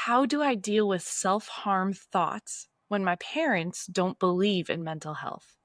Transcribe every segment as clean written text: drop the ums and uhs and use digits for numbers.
how do I deal with self-harm thoughts when my parents don't believe in mental health?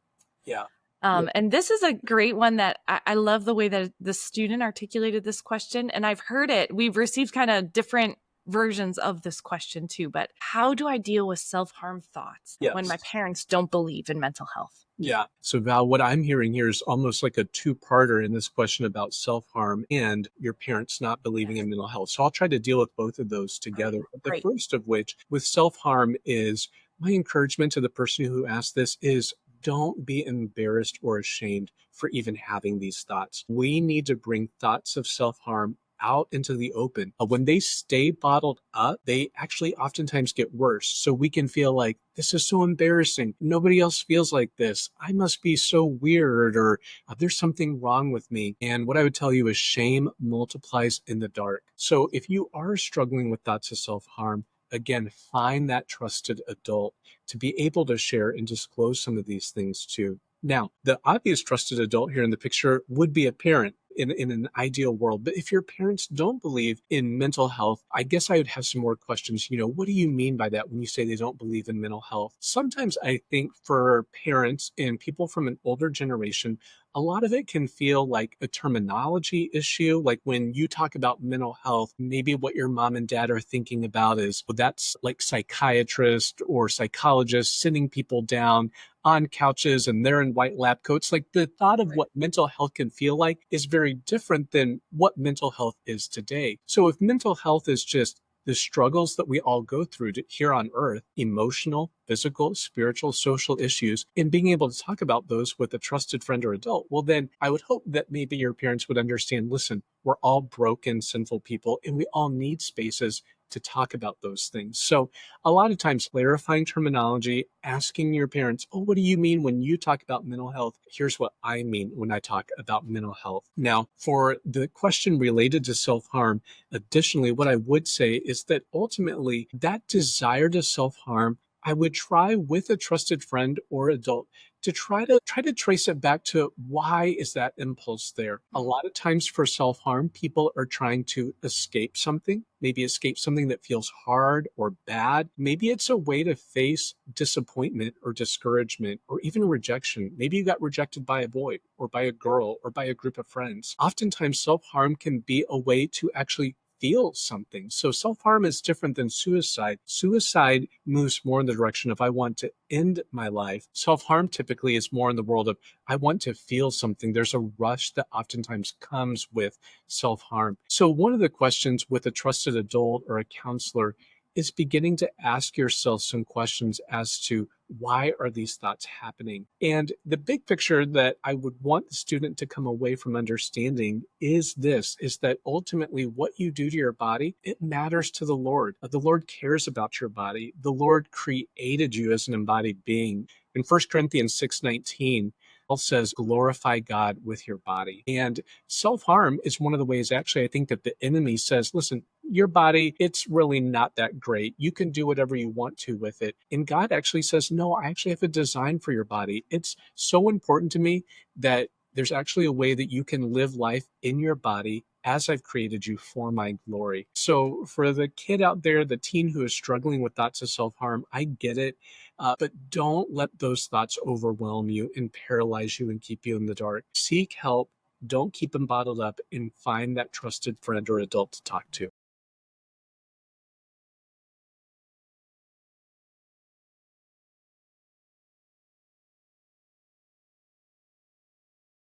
Yeah. Yeah. And this is a great one that I love the way that the student articulated this question. And I've heard it. We've received kind of different versions of this question too. But how do I deal with self-harm thoughts when my Yes. parents don't believe in mental health? Yeah. So Val, what I'm hearing here is almost like a two-parter in this question about self-harm and your parents not believing Yes. in mental health. So I'll try to deal with both of those together. But the Great. first of which, with self-harm, is my encouragement to the person who asked this is don't be embarrassed or ashamed for even having these thoughts. We need to bring thoughts of self-harm out into the open. When they stay bottled up, they actually oftentimes get worse. So we can feel like, this is so embarrassing. Nobody else feels like this. I must be so weird, or there's something wrong with me. And what I would tell you is shame multiplies in the dark. So if you are struggling with thoughts of self-harm, again, find that trusted adult to be able to share and disclose some of these things to. Now, the obvious trusted adult here in the picture would be a parent in an ideal world. But if your parents don't believe in mental health, I guess I would have some more questions. What do you mean by that when you say they don't believe in mental health? Sometimes I think for parents and people from an older generation, a lot of it can feel like a terminology issue. Like when you talk about mental health, maybe what your mom and dad are thinking about is, well, that's like psychiatrists or psychologists sitting people down on couches and they're in white lab coats. Like the thought of Right. what mental health can feel like is very different than what mental health is today. So if mental health is just the struggles that we all go through here on earth, emotional, physical, spiritual, social issues, and being able to talk about those with a trusted friend or adult, well, then I would hope that maybe your parents would understand, listen, we're all broken, sinful people, and we all need spaces to talk about those things. So a lot of times clarifying terminology, asking your parents, oh, what do you mean when you talk about mental health? Here's what I mean when I talk about mental health. Now, for the question related to self-harm, additionally, what I would say is that ultimately that desire to self-harm, I would try with a trusted friend or adult to try to trace it back to why is that impulse there. A lot of times for self-harm, people are trying to escape something, maybe escape something that feels hard or bad. Maybe it's a way to face disappointment or discouragement or even rejection. Maybe you got rejected by a boy or by a girl or by a group of friends. Oftentimes self-harm can be a way to actually feel something. So self-harm is different than suicide. Suicide moves more in the direction of I want to end my life. Self-harm typically is more in the world of I want to feel something. There's a rush that oftentimes comes with self-harm. So one of the questions with a trusted adult or a counselor is beginning to ask yourself some questions as to why are these thoughts happening? And the big picture that I would want the student to come away from understanding is this, is that ultimately what you do to your body, it matters to the Lord. The Lord cares about your body. The Lord created you as an embodied being. In 1 Corinthians 6:19, Paul says, glorify God with your body. And self-harm is one of the ways, actually, I think that the enemy says, listen, your body, it's really not that great. You can do whatever you want to with it. And God actually says, no, I actually have a design for your body. It's so important to me that there's actually a way that you can live life in your body as I've created you for my glory. So for the kid out there, the teen who is struggling with thoughts of self-harm, I get it. But don't let those thoughts overwhelm you and paralyze you and keep you in the dark. Seek help. Don't keep them bottled up and find that trusted friend or adult to talk to.